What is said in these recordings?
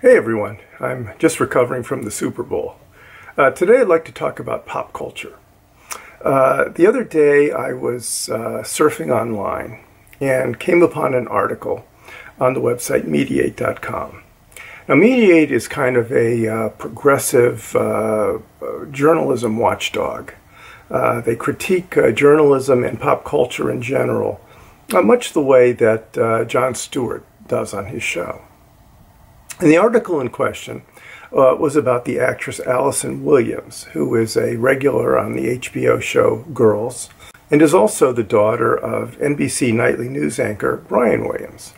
Hey everyone, I'm just recovering from the Super Bowl. Today I'd like to talk about pop culture. The other day I was surfing online and came upon an article on the website mediate.com. Now Mediate is kind of a progressive journalism watchdog. They critique journalism and pop culture in general, much the way that Jon Stewart does on his show. And the article in question was about the actress Allison Williams, who is a regular on the HBO show Girls, and is also the daughter of NBC nightly news anchor Brian Williams.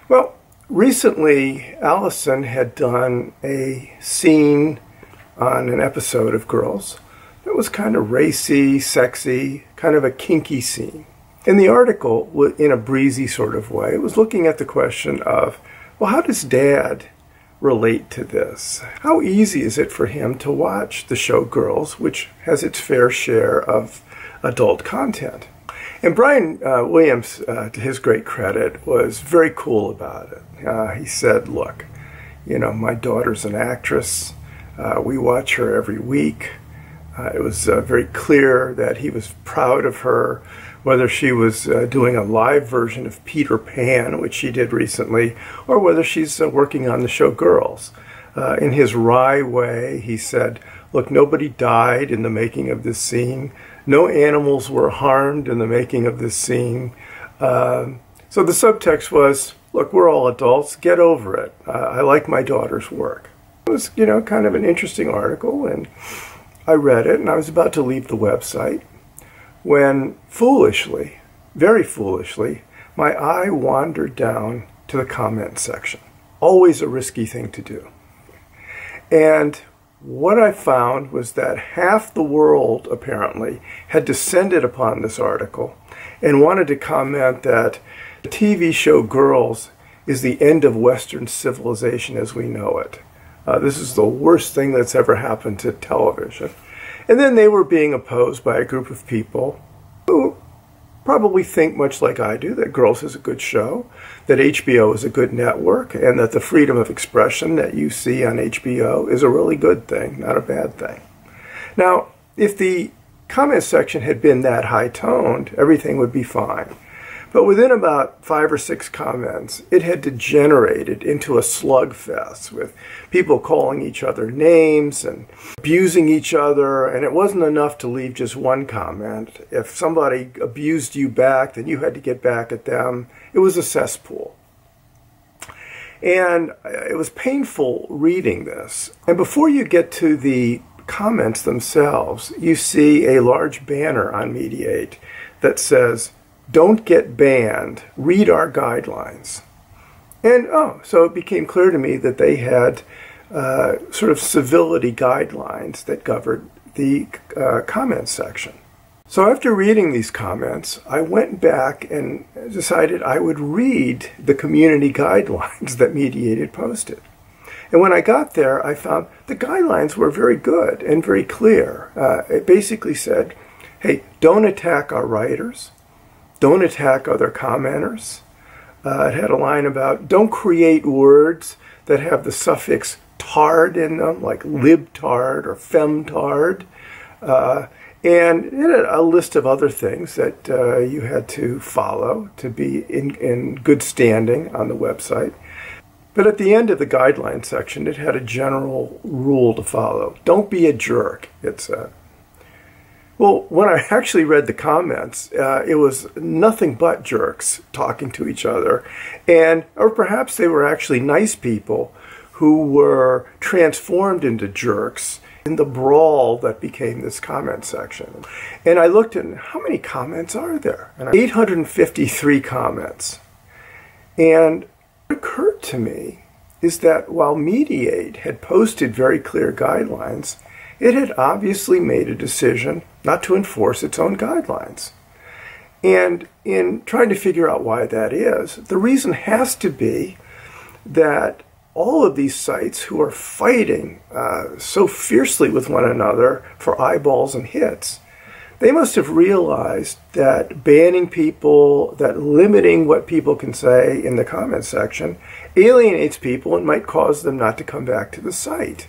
Well, recently Allison had done a scene on an episode of Girls that was kind of racy, sexy, kind of a kinky scene. And the article, in a breezy sort of way, was looking at the question of, well, how does Dad relate to this? How easy is it for him to watch the show Girls, which has its fair share of adult content? And Brian Williams, to his great credit, was very cool about it. He said, look, you know, my daughter's an actress. We watch her every week. It was very clear that he was proud of her, whether she was doing a live version of Peter Pan, which she did recently, or whether she's working on the show Girls. In his wry way, he said, look, nobody died in the making of this scene. No animals were harmed in the making of this scene. So the subtext was, look, we're all adults, get over it. I like my daughter's work. It was, you know, kind of an interesting article, and I read it, and I was about to leave the website when, foolishly, very foolishly, my eye wandered down to the comment section. Always a risky thing to do. And what I found was that half the world, apparently, had descended upon this article and wanted to comment that the TV show Girls is the end of Western civilization as we know it. This is the worst thing that's ever happened to television. And then they were being opposed by a group of people who probably think much like I do, that Girls is a good show, that HBO is a good network, and that the freedom of expression that you see on HBO is a really good thing, not a bad thing. Now, if the comment section had been that high-toned, everything would be fine. But within about 5 or 6 comments, it had degenerated into a slugfest with people calling each other names and abusing each other. And it wasn't enough to leave just one comment. If somebody abused you back, then you had to get back at them. It was a cesspool. And it was painful reading this. And before you get to the comments themselves, you see a large banner on Mediate that says, "Don't get banned, read our guidelines." And so it became clear to me that they had sort of civility guidelines that governed the comment section. So after reading these comments, I went back and decided I would read the community guidelines that Mediate had posted. And when I got there, I found the guidelines were very good and very clear. It basically said, hey, don't attack our writers. Don't attack other commenters. It had a line about don't create words that have the suffix tard in them, like libtard or femtard. And it had a list of other things that you had to follow to be in good standing on the website. But at the end of the guideline section, it had a general rule to follow. Don't be a jerk, it said. Well, when I actually read the comments, it was nothing but jerks talking to each other. Or perhaps they were actually nice people who were transformed into jerks in the brawl that became this comment section. And I looked at how many comments are there? And 853 comments. And what occurred to me is that while Mediate had posted very clear guidelines, it had obviously made a decision not to enforce its own guidelines. And in trying to figure out why that is, the reason has to be that all of these sites who are fighting so fiercely with one another for eyeballs and hits, They must have realized that banning people, that limiting what people can say in the comment section alienates people and might cause them not to come back to the site.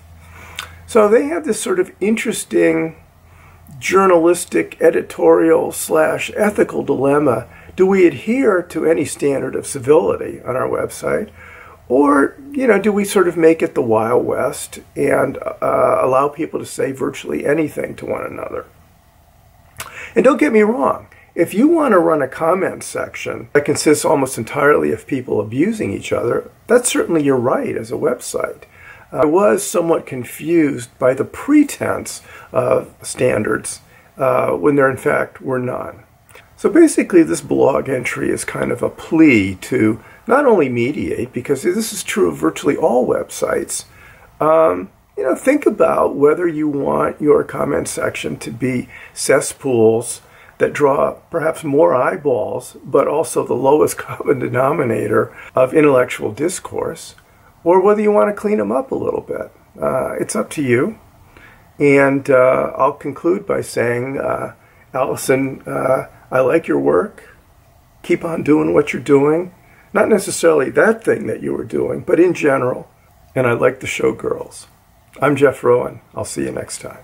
So they have this sort of interesting journalistic, editorial / ethical dilemma. Do we adhere to any standard of civility on our website? Or, do we sort of make it the Wild West and allow people to say virtually anything to one another? And don't get me wrong, if you want to run a comment section that consists almost entirely of people abusing each other, that's certainly your right as a website. I was somewhat confused by the pretense of standards when there in fact were none. So basically this blog entry is kind of a plea to not only mediate, because this is true of virtually all websites, think about whether you want your comment section to be cesspools that draw perhaps more eyeballs, but also the lowest common denominator of intellectual discourse, or whether you want to clean them up a little bit. It's up to you. And I'll conclude by saying, Allison, I like your work. Keep on doing what you're doing. Not necessarily that thing that you were doing, but in general. And I like the show Girls. I'm Jeff Rowan. I'll see you next time.